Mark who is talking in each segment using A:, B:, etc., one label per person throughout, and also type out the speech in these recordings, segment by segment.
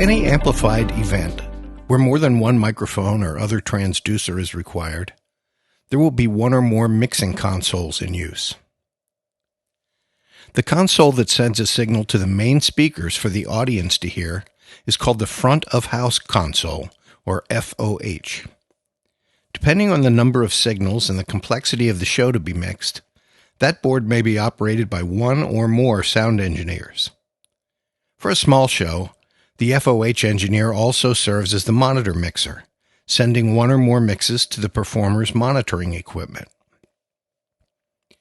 A: any amplified event where more than one microphone or other transducer is required, there will be one or more mixing consoles in use. The console that sends a signal to the main speakers for the audience to hear is called the front of house console, or FOH. Depending on the number of signals and the complexity of the show to be mixed, that board may be operated by one or more sound engineers. For a small show, the FOH engineer also serves as the monitor mixer, sending one or more mixes to the performer's monitoring equipment.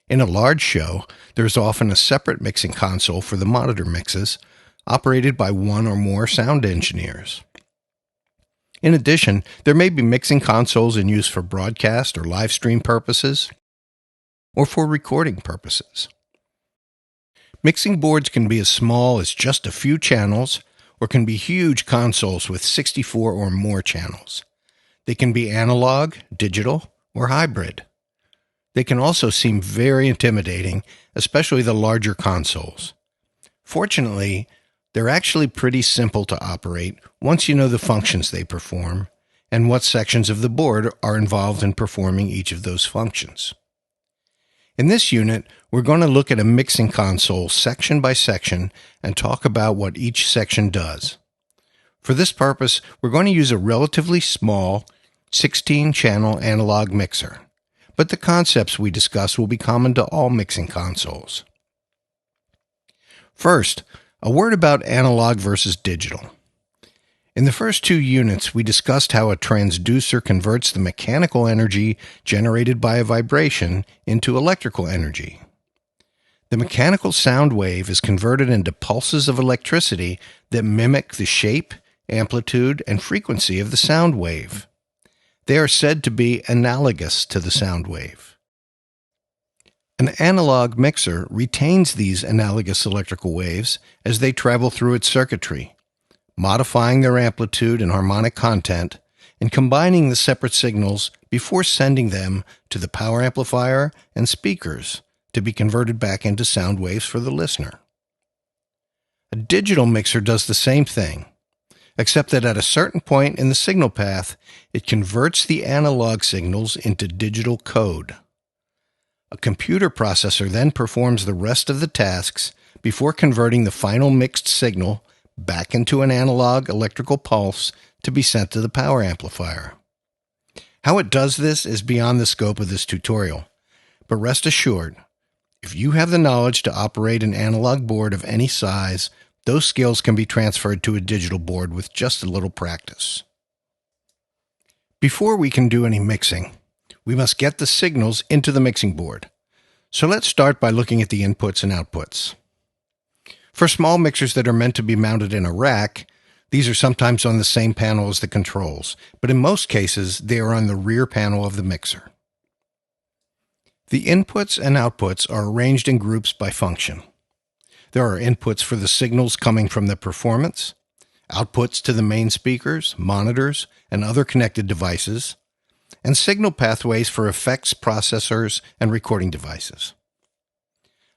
A: In a large show, there is often a separate mixing console for the monitor mixes, operated by one or more sound engineers. In addition, there may be mixing consoles in use for broadcast or live stream purposes, or for recording purposes. Mixing boards can be as small as just a few channels, or can be huge consoles with 64 or more channels. They can be analog, digital, or hybrid. They can also seem very intimidating, especially the larger consoles. Fortunately, they're actually pretty simple to operate once you know the functions they perform and what sections of the board are involved in performing each of those functions. In this unit, we're going to look at a mixing console section by section and talk about what each section does. For this purpose, we're going to use a relatively small 16-channel analog mixer, but the concepts we discuss will be common to all mixing consoles. First, a word about analog versus digital. In the first two units, we discussed how a transducer converts the mechanical energy generated by a vibration into electrical energy. The mechanical sound wave is converted into pulses of electricity that mimic the shape, amplitude, and frequency of the sound wave. They are said to be analogous to the sound wave. An analog mixer retains these analogous electrical waves as they travel through its circuitry, modifying their amplitude and harmonic content, and combining the separate signals before sending them to the power amplifier and speakers to be converted back into sound waves for the listener. A digital mixer does the same thing, except that at a certain point in the signal path, it converts the analog signals into digital code. A computer processor then performs the rest of the tasks before converting the final mixed signal back into an analog electrical pulse to be sent to the power amplifier. How it does this is beyond the scope of this tutorial, but rest assured, if you have the knowledge to operate an analog board of any size, those skills can be transferred to a digital board with just a little practice. Before we can do any mixing, we must get the signals into the mixing board. So let's start by looking at the inputs and outputs. For small mixers that are meant to be mounted in a rack, these are sometimes on the same panel as the controls, but in most cases, they are on the rear panel of the mixer. The inputs and outputs are arranged in groups by function. There are inputs for the signals coming from the performance, outputs to the main speakers, monitors, and other connected devices, and signal pathways for effects processors and recording devices.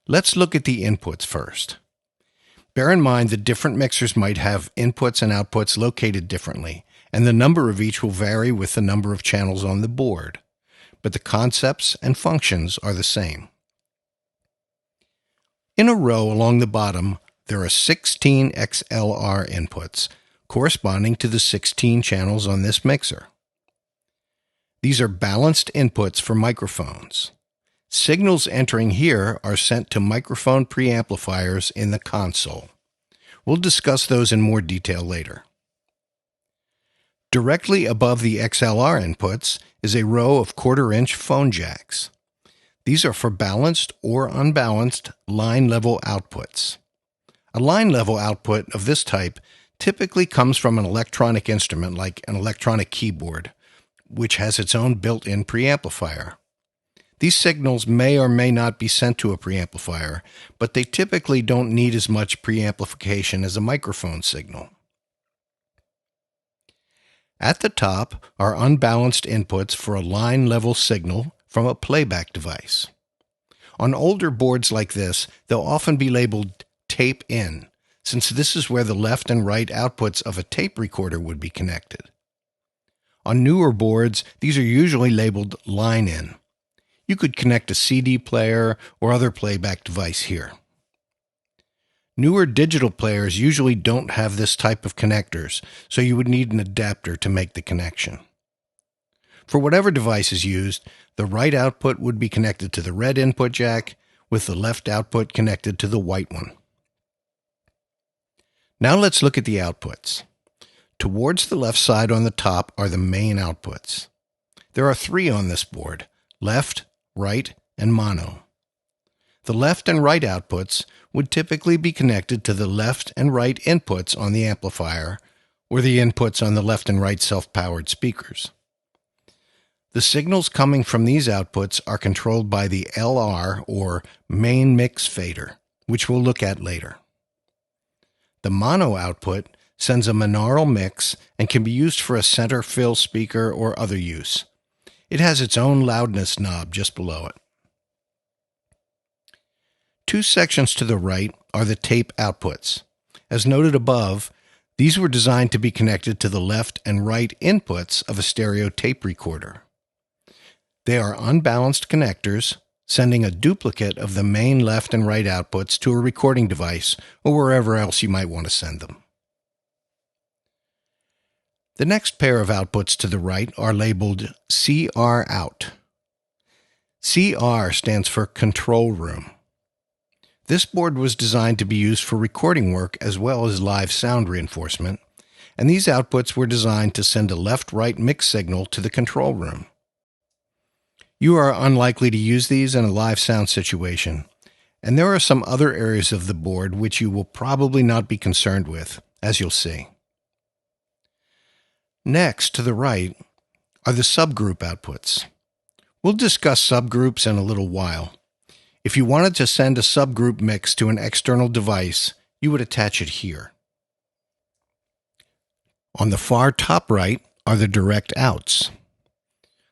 A: Let's look at the inputs first. Bear in mind that different mixers might have inputs and outputs located differently, and the number of each will vary with the number of channels on the board, but the concepts and functions are the same. In a row along the bottom, there are 16 XLR inputs, corresponding to the 16 channels on this mixer. These are balanced inputs for microphones. Signals entering here are sent to microphone preamplifiers in the console. We'll discuss those in more detail later. Directly above the XLR inputs is a row of quarter-inch phone jacks. These are for balanced or unbalanced line-level outputs. A line-level output of this type typically comes from an electronic instrument like an electronic keyboard, which has its own built-in preamplifier. These signals may or may not be sent to a preamplifier, but they typically don't need as much preamplification as a microphone signal. At the top are unbalanced inputs for a line-level signal from a playback device. On older boards like this, they'll often be labeled tape in, since this is where the left and right outputs of a tape recorder would be connected. On newer boards, these are usually labeled line in. You could connect a CD player or other playback device here. Newer digital players usually don't have this type of connectors, so you would need an adapter to make the connection. For whatever device is used, the right output would be connected to the red input jack, with the left output connected to the white one. Now let's look at the outputs. Towards the left side on the top are the main outputs. There are 3 on this board: left, right, and mono. The left and right outputs would typically be connected to the left and right inputs on the amplifier, or the inputs on the left and right self-powered speakers. The signals coming from these outputs are controlled by the LR, or main mix fader, which we'll look at later. The mono output sends a monaural mix and can be used for a center fill speaker or other use. It has its own loudness knob just below it. 2 sections to the right are the tape outputs. As noted above, these were designed to be connected to the left and right inputs of a stereo tape recorder. They are unbalanced connectors, sending a duplicate of the main left and right outputs to a recording device or wherever else you might want to send them. The next pair of outputs to the right are labeled CR out. CR stands for control room. This board was designed to be used for recording work as well as live sound reinforcement, and these outputs were designed to send a left-right mix signal to the control room. You are unlikely to use these in a live sound situation, and there are some other areas of the board which you will probably not be concerned with, as you'll see. Next, to the right, are the subgroup outputs. We'll discuss subgroups in a little while. If you wanted to send a subgroup mix to an external device, you would attach it here. On the far top right are the direct outs.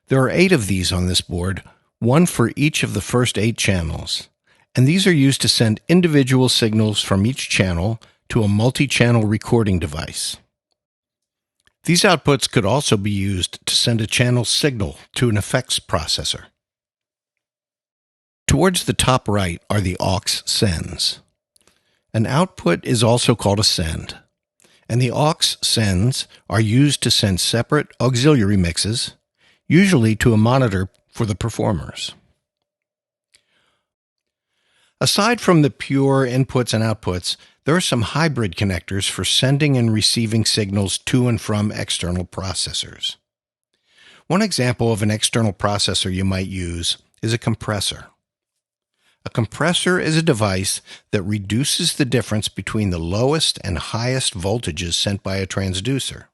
A: There are 8 of these on this board, 1 for each of the first 8 channels, and these are used to send individual signals from each channel to a multi-channel recording device. These outputs could also be used to send a channel signal to an effects processor. Towards the top right are the aux sends. An output is also called a send, and the aux sends are used to send separate auxiliary mixes, usually to a monitor for the performers. Aside from the pure inputs and outputs, there are some hybrid connectors for sending and receiving signals to and from external processors. One example of an external processor you might use is a compressor. A compressor is a device that reduces the difference between the lowest and highest voltages sent by a transducer.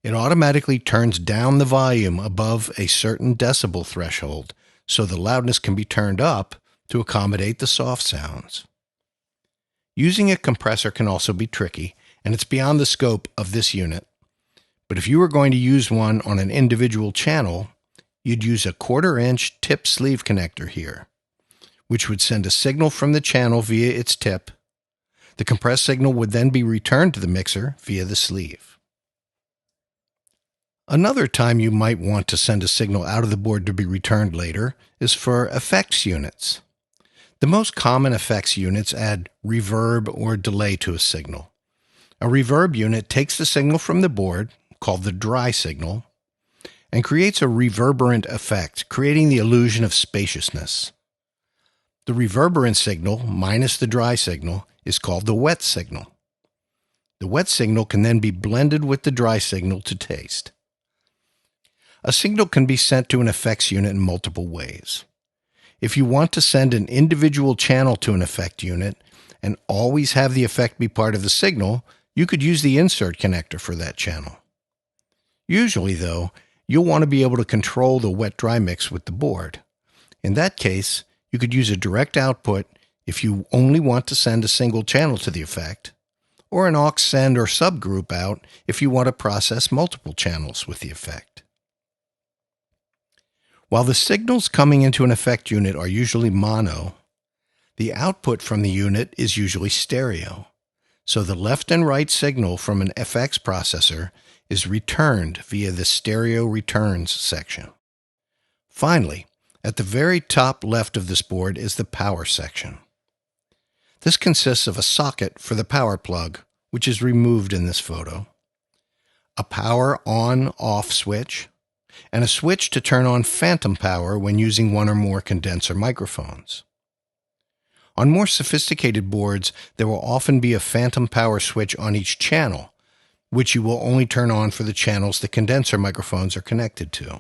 A: It automatically turns down the volume above a certain decibel threshold, so the loudness can be turned up to accommodate the soft sounds. Using a compressor can also be tricky, and it's beyond the scope of this unit. But if you were going to use one on an individual channel, you'd use a 1/4-inch tip sleeve connector here, which would send a signal from the channel via its tip. The compressed signal would then be returned to the mixer via the sleeve. Another time you might want to send a signal out of the board to be returned later is for effects units. The most common effects units add reverb or delay to a signal. A reverb unit takes the signal from the board, called the dry signal, and creates a reverberant effect, creating the illusion of spaciousness. The reverberant signal, minus the dry signal, is called the wet signal. The wet signal can then be blended with the dry signal to taste. A signal can be sent to an effects unit in multiple ways. If you want to send an individual channel to an effect unit and always have the effect be part of the signal, you could use the insert connector for that channel. Usually, though, you'll want to be able to control the wet-dry mix with the board. In that case, you could use a direct output if you only want to send a single channel to the effect, or an aux send or subgroup out if you want to process multiple channels with the effect. While the signals coming into an effect unit are usually mono, the output from the unit is usually stereo. so the left and right signal from an FX processor is returned via the stereo returns section. Finally, at the very top left of this board is the power section. This consists of a socket for the power plug, which is removed in this photo, a power on-off switch, and a switch to turn on phantom power when using one or more condenser microphones. On more sophisticated boards, there will often be a phantom power switch on each channel, which you will only turn on for the channels the condenser microphones are connected to.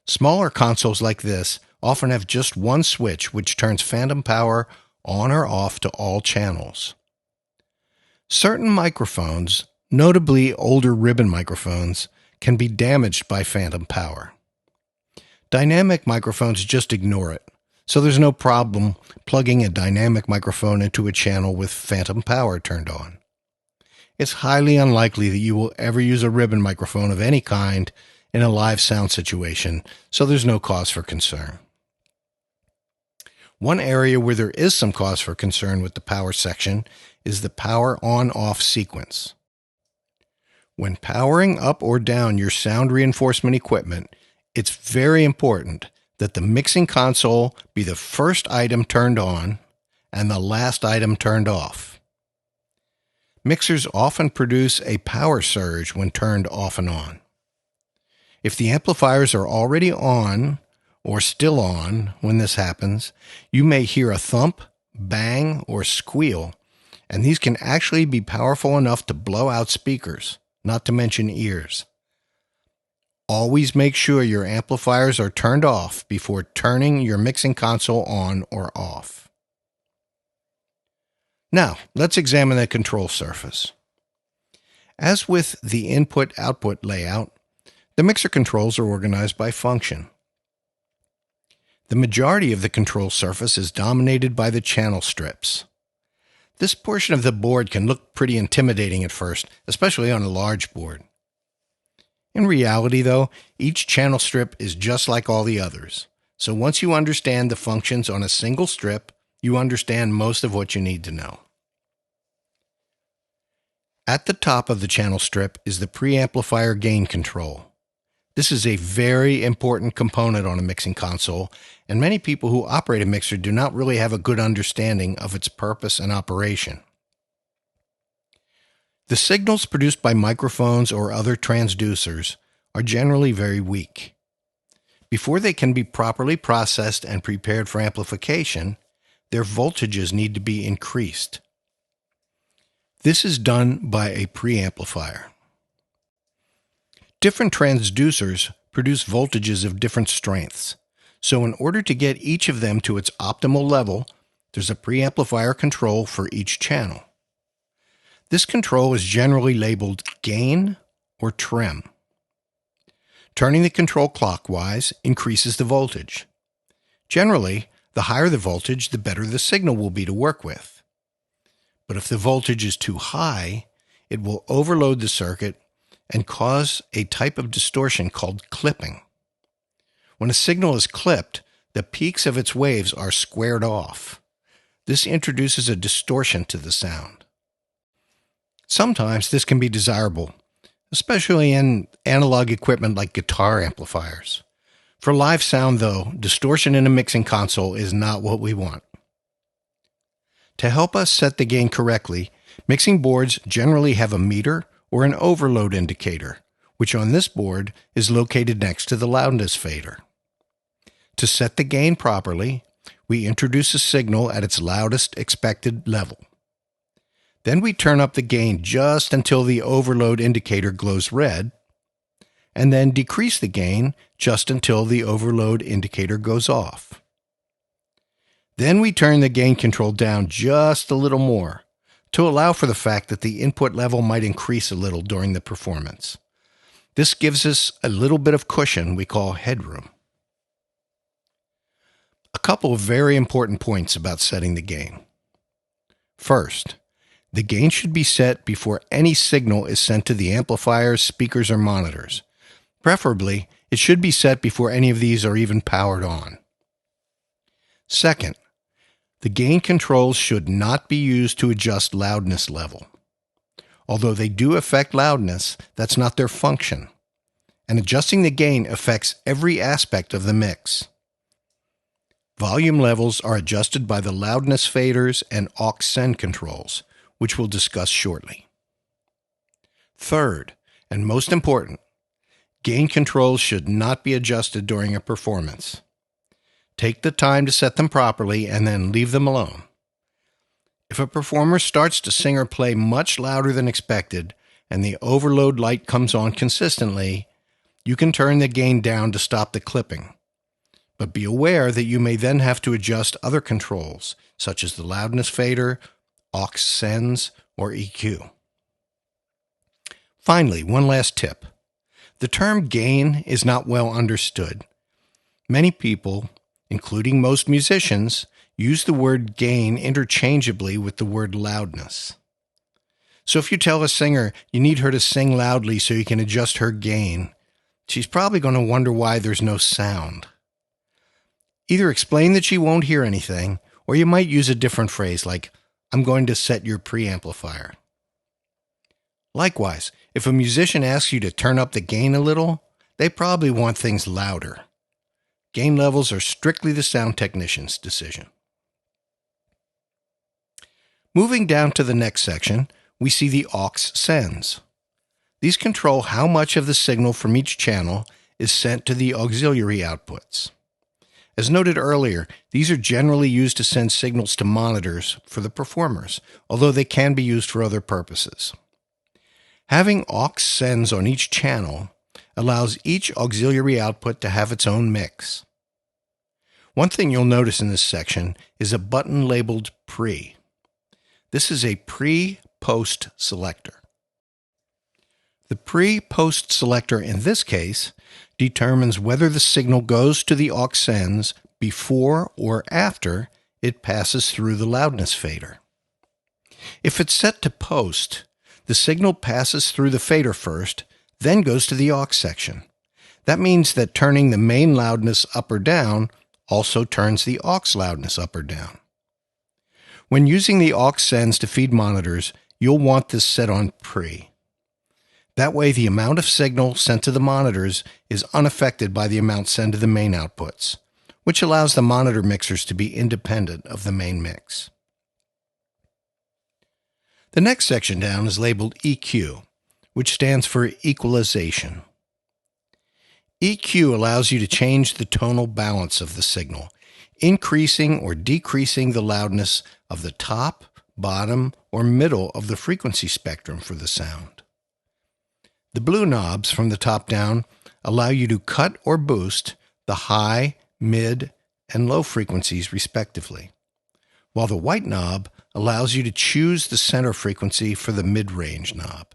A: Smaller consoles like this often have just one switch which turns phantom power on or off to all channels. Certain microphones, notably older ribbon microphones, can be damaged by phantom power. Dynamic microphones just ignore it, so there's no problem plugging a dynamic microphone into a channel with phantom power turned on. It's highly unlikely that you will ever use a ribbon microphone of any kind in a live sound situation, so there's no cause for concern. One area where there is some cause for concern with the power section is the power on-off sequence. When powering up or down your sound reinforcement equipment, it's very important that the mixing console be the first item turned on and the last item turned off. Mixers often produce a power surge when turned off and on. If the amplifiers are already on or still on when this happens, you may hear a thump, bang, or squeal, and these can actually be powerful enough to blow out speakers, not to mention ears. Always make sure your amplifiers are turned off before turning your mixing console on or off. Now, let's examine the control surface. As with the input-output layout, the mixer controls are organized by function. The majority of the control surface is dominated by the channel strips. This portion of the board can look pretty intimidating at first, especially on a large board. In reality, though, each channel strip is just like all the others. So once you understand the functions on a single strip, you understand most of what you need to know. At the top of the channel strip is the preamplifier gain control. This is a very important component on a mixing console, and many people who operate a mixer do not really have a good understanding of its purpose and operation. The signals produced by microphones or other transducers are generally very weak. Before they can be properly processed and prepared for amplification, their voltages need to be increased. This is done by a preamplifier. Different transducers produce voltages of different strengths, so in order to get each of them to its optimal level, there's a preamplifier control for each channel. This control is generally labeled gain or trim. Turning the control clockwise increases the voltage. Generally, the higher the voltage, the better the signal will be to work with. But if the voltage is too high, it will overload the circuit and cause a type of distortion called clipping. When a signal is clipped, the peaks of its waves are squared off. This introduces a distortion to the sound. Sometimes this can be desirable, especially in analog equipment like guitar amplifiers. For live sound, though, distortion in a mixing console is not what we want. To help us set the gain correctly, mixing boards generally have a meter or an overload indicator, which on this board is located next to the loudness fader. To set the gain properly, we introduce a signal at its loudest expected level. Then we turn up the gain just until the overload indicator glows red, and then decrease the gain just until the overload indicator goes off. Then we turn the gain control down just a little more to allow for the fact that the input level might increase a little during the performance. This gives us a little bit of cushion we call headroom. A couple of very important points about setting the gain. First, the gain should be set before any signal is sent to the amplifiers, speakers, or monitors. Preferably, it should be set before any of these are even powered on. Second, The gain controls should not be used to adjust loudness level. Although they do affect loudness, that's not their function. And adjusting the gain affects every aspect of the mix. Volume levels are adjusted by the loudness faders and aux send controls, which we'll discuss shortly. Third, and most important, gain controls should not be adjusted during a performance. Take the time to set them properly and then leave them alone. If a performer starts to sing or play much louder than expected and the overload light comes on consistently, you can turn the gain down to stop the clipping. But be aware that you may then have to adjust other controls, such as the loudness fader, aux sends, or EQ. Finally, one last tip. The term gain is not well understood. Many people, including most musicians, use the word gain interchangeably with the word loudness. So if you tell a singer you need her to sing loudly so you can adjust her gain, she's probably going to wonder why there's no sound. Either explain that she won't hear anything, or you might use a different phrase like, I'm going to set your preamplifier. Likewise, if a musician asks you to turn up the gain a little, they probably want things louder. Gain levels are strictly the sound technician's decision. Moving down to the next section, we see the aux sends. These control how much of the signal from each channel is sent to the auxiliary outputs. As noted earlier, these are generally used to send signals to monitors for the performers, although they can be used for other purposes. Having aux sends on each channel allows each auxiliary output to have its own mix. One thing you'll notice in this section is a button labeled Pre. This is a pre-post selector. The pre-post selector in this case determines whether the signal goes to the aux sends before or after it passes through the loudness fader. If it's set to post, the signal passes through the fader first, then goes to the aux section. That means that turning the main loudness up or down also turns the aux loudness up or down. When using the aux sends to feed monitors, you'll want this set on pre. That way the amount of signal sent to the monitors is unaffected by the amount sent to the main outputs, which allows the monitor mixers to be independent of the main mix. The next section down is labeled EQ, which stands for Equalization. EQ allows you to change the tonal balance of the signal, increasing or decreasing the loudness of the top, bottom, or middle of the frequency spectrum for the sound. The blue knobs from the top down allow you to cut or boost the high, mid, and low frequencies respectively, while the white knob allows you to choose the center frequency for the mid-range knob.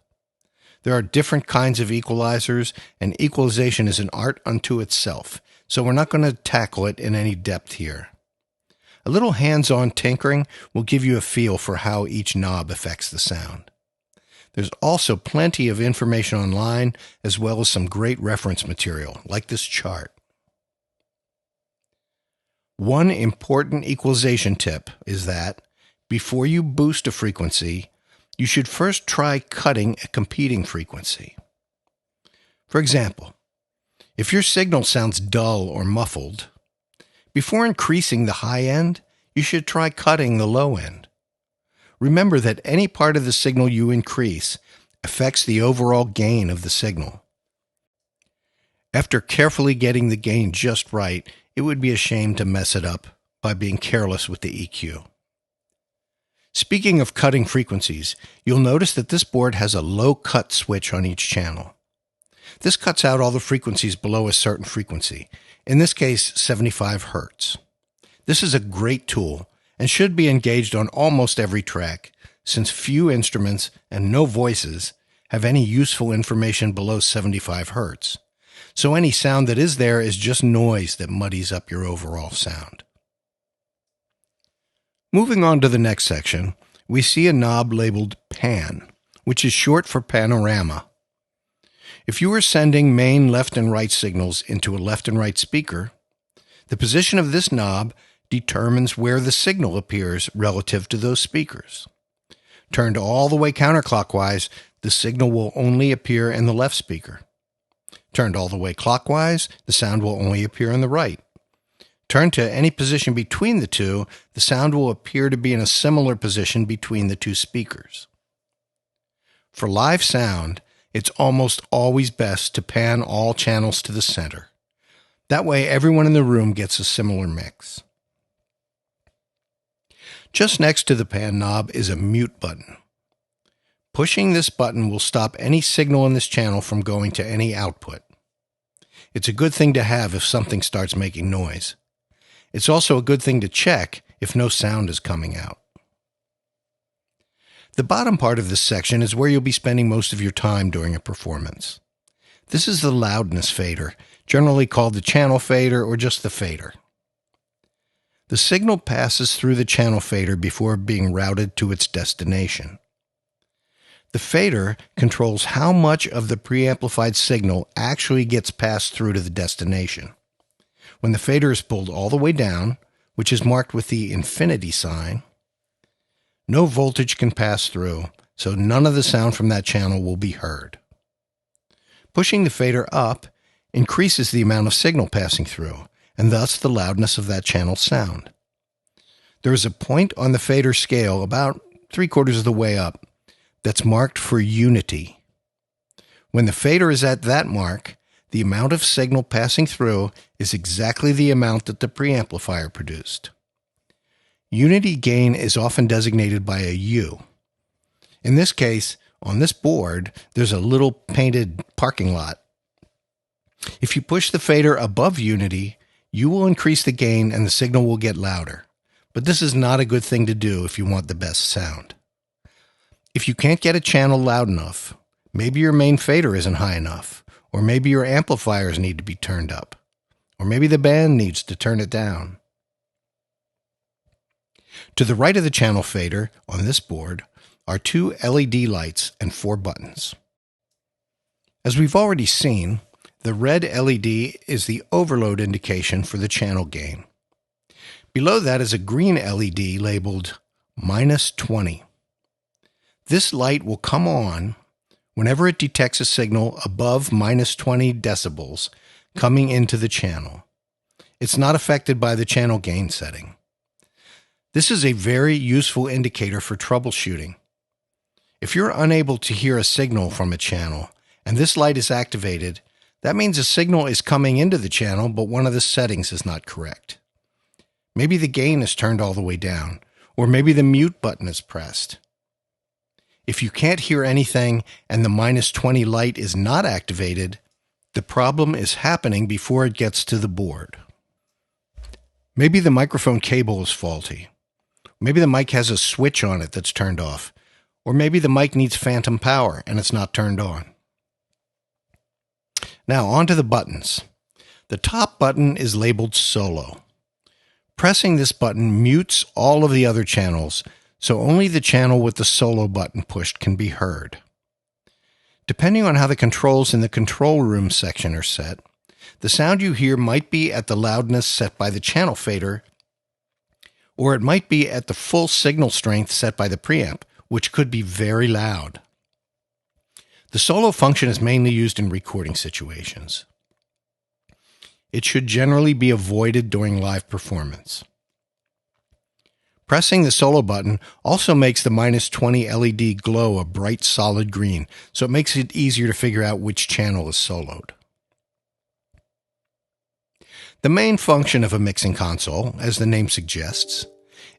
A: There are different kinds of equalizers, and equalization is an art unto itself, so we're not going to tackle it in any depth here. A little hands-on tinkering will give you a feel for how each knob affects the sound. There's also plenty of information online, as well as some great reference material, like this chart. One important equalization tip is that, before you boost a frequency, you should first try cutting a competing frequency. For example, if your signal sounds dull or muffled, before increasing the high end, you should try cutting the low end. Remember that any part of the signal you increase affects the overall gain of the signal. After carefully getting the gain just right, it would be a shame to mess it up by being careless with the EQ. Speaking of cutting frequencies, you'll notice that this board has a low cut switch on each channel. This cuts out all the frequencies below a certain frequency, in this case 75 Hz. This is a great tool and should be engaged on almost every track, since few instruments and no voices have any useful information below 75 Hz. So any sound that is there is just noise that muddies up your overall sound. Moving on to the next section, we see a knob labeled Pan, which is short for panorama. If you are sending main left and right signals into a left and right speaker, the position of this knob determines where the signal appears relative to those speakers. Turned all the way counterclockwise, the signal will only appear in the left speaker. Turned all the way clockwise, the sound will only appear in the right. Turned to any position between the two, the sound will appear to be in a similar position between the two speakers. For live sound, it's almost always best to pan all channels to the center. That way, everyone in the room gets a similar mix. Just next to the pan knob is a mute button. Pushing this button will stop any signal in this channel from going to any output. It's a good thing to have if something starts making noise. It's also a good thing to check if no sound is coming out. The bottom part of this section is where you'll be spending most of your time during a performance. This is the loudness fader, generally called the channel fader or just the fader. The signal passes through the channel fader before being routed to its destination. The fader controls how much of the preamplified signal actually gets passed through to the destination. When the fader is pulled all the way down, which is marked with the infinity sign, no voltage can pass through, so none of the sound from that channel will be heard. Pushing the fader up increases the amount of signal passing through, and thus the loudness of that channel's sound. There is a point on the fader scale about 3/4 of the way up that's marked for unity. When the fader is at that mark, the amount of signal passing through is exactly the amount that the preamplifier produced. Unity gain is often designated by a U. In this case, on this board, there's a little painted parking lot. If you push the fader above unity, you will increase the gain and the signal will get louder. But this is not a good thing to do if you want the best sound. If you can't get a channel loud enough, maybe your main fader isn't high enough, or maybe your amplifiers need to be turned up, or maybe the band needs to turn it down. To the right of the channel fader, on this board, are 2 LED lights and 4 buttons. As we've already seen, the red LED is the overload indication for the channel gain. Below that is a green LED labeled -20. This light will come on whenever it detects a signal above -20 decibels coming into the channel. It's not affected by the channel gain setting. This is a very useful indicator for troubleshooting. If you're unable to hear a signal from a channel and this light is activated, that means a signal is coming into the channel, but one of the settings is not correct. Maybe the gain is turned all the way down, or maybe the mute button is pressed. If you can't hear anything and the -20 light is not activated, the problem is happening before it gets to the board. Maybe the microphone cable is faulty. Maybe the mic has a switch on it that's turned off. Or maybe the mic needs phantom power and it's not turned on. Now on to the buttons. The top button is labeled solo. Pressing this button mutes all of the other channels, so only the channel with the solo button pushed can be heard. Depending on how the controls in the control room section are set, the sound you hear might be at the loudness set by the channel fader, or it might be at the full signal strength set by the preamp, which could be very loud. The solo function is mainly used in recording situations. It should generally be avoided during live performance. Pressing the solo button also makes the -20 LED glow a bright solid green, so it makes it easier to figure out which channel is soloed. The main function of a mixing console, as the name suggests,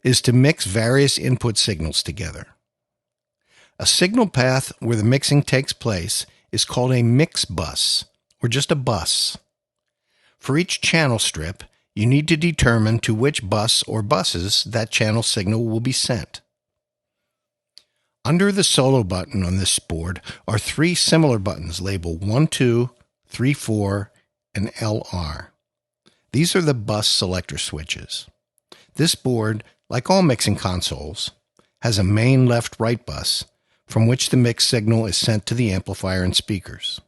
A: is to mix various input signals together. A signal path where the mixing takes place is called a mix bus, or just a bus. For each channel strip, you need to determine to which bus or buses that channel signal will be sent. Under the solo button on this board are 3 similar buttons labeled 1, 2, 3, 4, and LR. These are the bus selector switches. This board, like all mixing consoles, has a main left-right bus from which the mix signal is sent to the amplifier and speakers.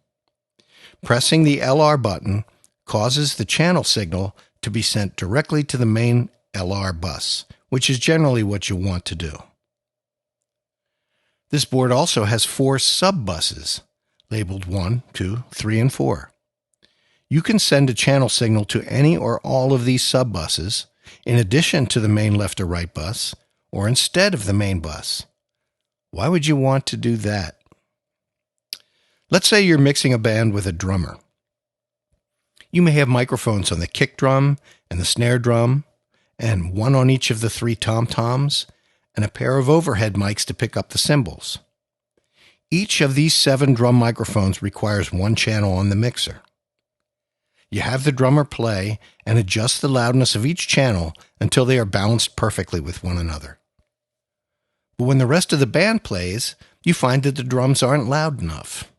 A: Pressing the LR button causes the channel signal to be sent directly to the main LR bus, which is generally what you want to do. This board also has 4 sub-buses, labeled 1, 2, 3, and 4. You can send a channel signal to any or all of these sub-buses, in addition to the main left or right bus, or instead of the main bus. Why would you want to do that? Let's say you're mixing a band with a drummer. You may have microphones on the kick drum and the snare drum, and one on each of the 3 tom-toms, and a pair of overhead mics to pick up the cymbals. Each of these 7 drum microphones requires 1 channel on the mixer. You have the drummer play and adjust the loudness of each channel until they are balanced perfectly with one another. But when the rest of the band plays, you find that the drums aren't loud enough.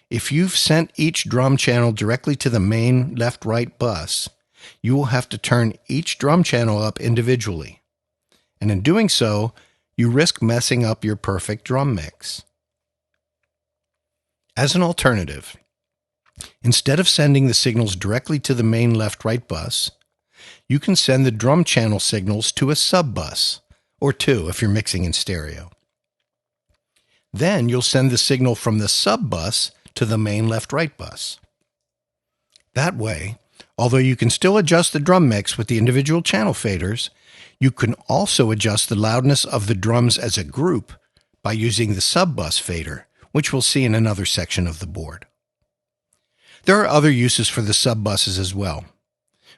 A: If you've sent each drum channel directly to the main left-right bus, you will have to turn each drum channel up individually. And in doing so, you risk messing up your perfect drum mix. As an alternative, instead of sending the signals directly to the main left-right bus, you can send the drum channel signals to a sub-bus, or 2 if you're mixing in stereo. Then you'll send the signal from the sub-bus to the main left-right bus. That way, although you can still adjust the drum mix with the individual channel faders, you can also adjust the loudness of the drums as a group by using the sub-bus fader, which we'll see in another section of the board. There are other uses for the sub-buses as well,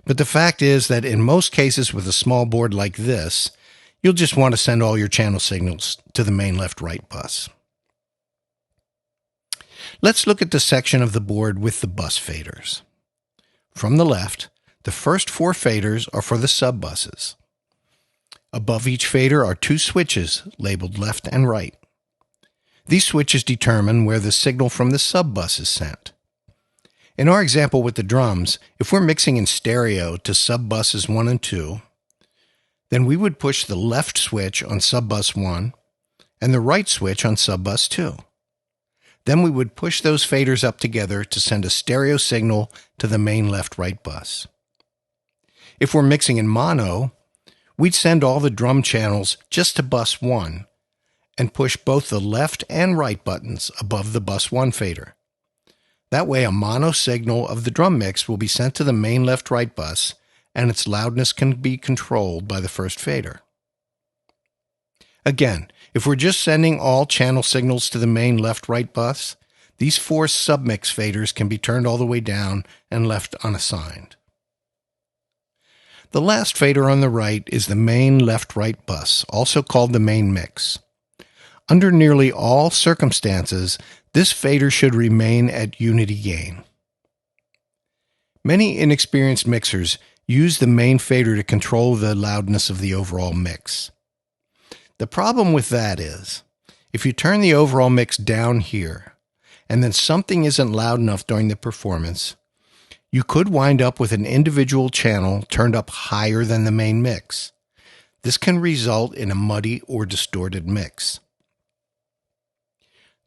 A: but the fact is that in most cases with a small board like this, you'll just want to send all your channel signals to the main left-right bus. Let's look at the section of the board with the bus faders. From the left, the first 4 faders are for the sub-buses. Above each fader are 2 switches labeled left and right. These switches determine where the signal from the sub-bus is sent. In our example with the drums, if we're mixing in stereo to sub-buses 1 and 2, then we would push the left switch on sub-bus 1 and the right switch on sub-bus 2. Then we would push those faders up together to send a stereo signal to the main left-right bus. If we're mixing in mono, we'd send all the drum channels just to bus 1 and push both the left and right buttons above the bus 1 fader. That way a mono signal of the drum mix will be sent to the main left-right bus and its loudness can be controlled by the first fader. Again, if we're just sending all channel signals to the main left-right bus, these 4 submix faders can be turned all the way down and left unassigned. The last fader on the right is the main left-right bus, also called the main mix. Under nearly all circumstances, this fader should remain at unity gain. Many inexperienced mixers use the main fader to control the loudness of the overall mix. The problem with that is, if you turn the overall mix down here, and then something isn't loud enough during the performance, you could wind up with an individual channel turned up higher than the main mix. This can result in a muddy or distorted mix.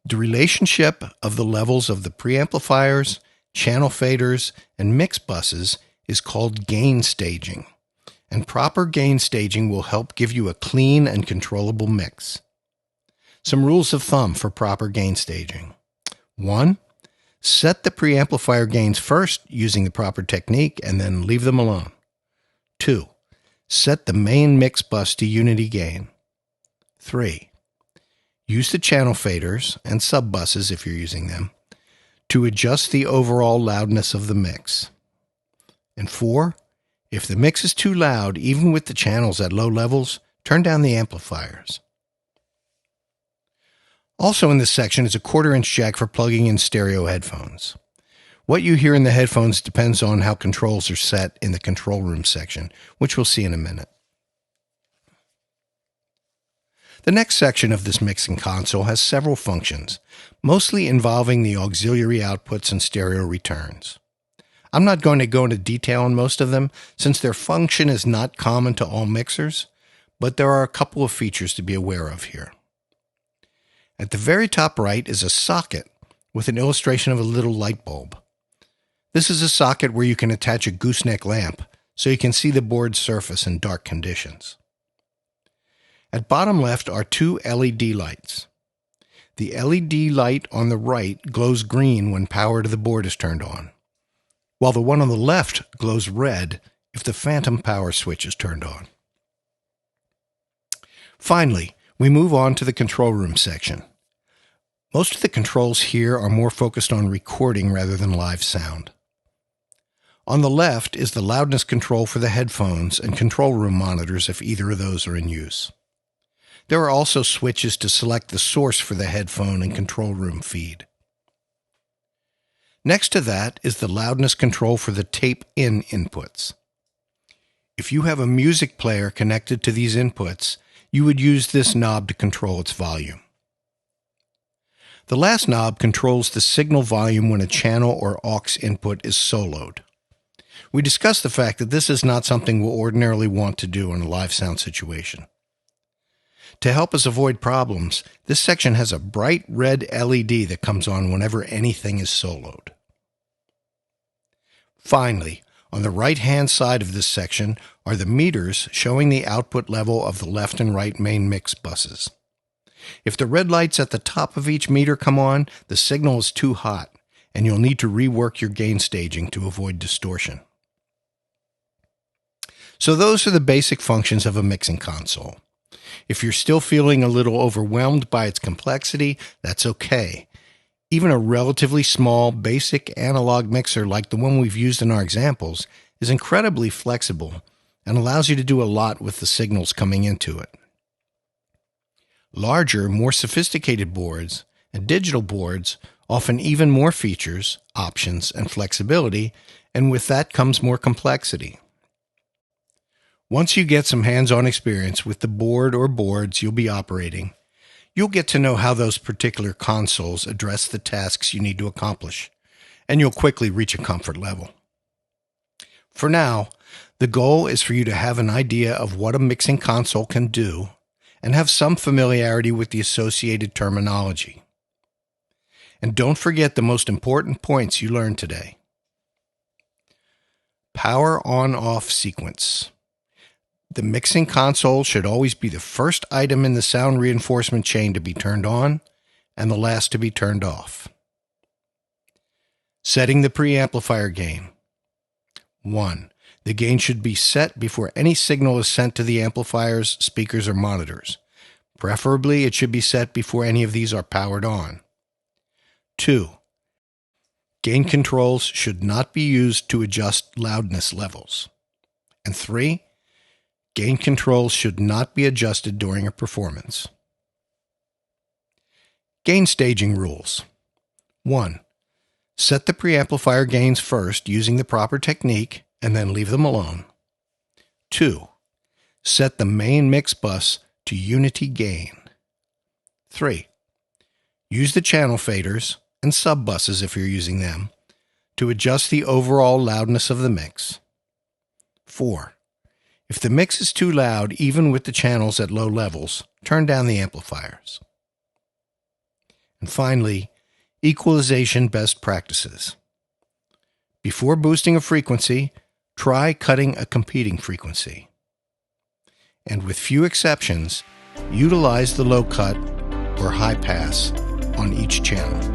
A: The relationship of the levels of the preamplifiers, channel faders, and mix buses is called gain staging, and proper gain staging will help give you a clean and controllable mix. Some rules of thumb for proper gain staging. 1. Set the preamplifier gains first using the proper technique and then leave them alone. 2. Set the main mix bus to unity gain. 3. Use the channel faders and sub-buses, if you're using them, to adjust the overall loudness of the mix. And 4. If the mix is too loud, even with the channels at low levels, turn down the amplifiers. Also in this section is a 1/4-inch jack for plugging in stereo headphones. What you hear in the headphones depends on how controls are set in the control room section, which we'll see in a minute. The next section of this mixing console has several functions, mostly involving the auxiliary outputs and stereo returns. I'm not going to go into detail on most of them, since their function is not common to all mixers, but there are a couple of features to be aware of here. At the very top right is a socket with an illustration of a little light bulb. This is a socket where you can attach a gooseneck lamp, so you can see the board's surface in dark conditions. At bottom left are two LED lights. The LED light on the right glows green when power to the board is turned on, while the one on the left glows red if the phantom power switch is turned on. Finally, we move on to the control room section. Most of the controls here are more focused on recording rather than live sound. On the left is the loudness control for the headphones and control room monitors if either of those are in use. There are also switches to select the source for the headphone and control room feed. Next to that is the loudness control for the tape-in inputs. If you have a music player connected to these inputs, you would use this knob to control its volume. The last knob controls the signal volume when a channel or aux input is soloed. We discussed the fact that this is not something we'll ordinarily want to do in a live sound situation. To help us avoid problems, this section has a bright red LED that comes on whenever anything is soloed. Finally, on the right-hand side of this section are the meters showing the output level of the left and right main mix buses. If the red lights at the top of each meter come on, the signal is too hot, and you'll need to rework your gain staging to avoid distortion. So those are the basic functions of a mixing console. If you're still feeling a little overwhelmed by its complexity, that's okay. Even a relatively small, basic analog mixer like the one we've used in our examples is incredibly flexible and allows you to do a lot with the signals coming into it. Larger, more sophisticated boards and digital boards offer even more features, options, and flexibility, and with that comes more complexity. Once you get some hands-on experience with the board or boards you'll be operating, you'll get to know how those particular consoles address the tasks you need to accomplish, and you'll quickly reach a comfort level. For now, the goal is for you to have an idea of what a mixing console can do and have some familiarity with the associated terminology. And don't forget the most important points you learned today. Power on-off sequence. The mixing console should always be the first item in the sound reinforcement chain to be turned on and the last to be turned off. Setting the preamplifier gain. 1. The gain should be set before any signal is sent to the amplifiers, speakers, or monitors. Preferably, it should be set before any of these are powered on. 2. Gain controls should not be used to adjust loudness levels. And 3. Gain controls should not be adjusted during a performance. Gain staging rules. 1. Set the preamplifier gains first using the proper technique and then leave them alone. 2. Set the main mix bus to unity gain. 3. Use the channel faders and sub buses if you're using them to adjust the overall loudness of the mix. 4. If the mix is too loud, even with the channels at low levels, turn down the amplifiers. And finally, equalization best practices. Before boosting a frequency, try cutting a competing frequency. And with few exceptions, utilize the low cut or high pass on each channel.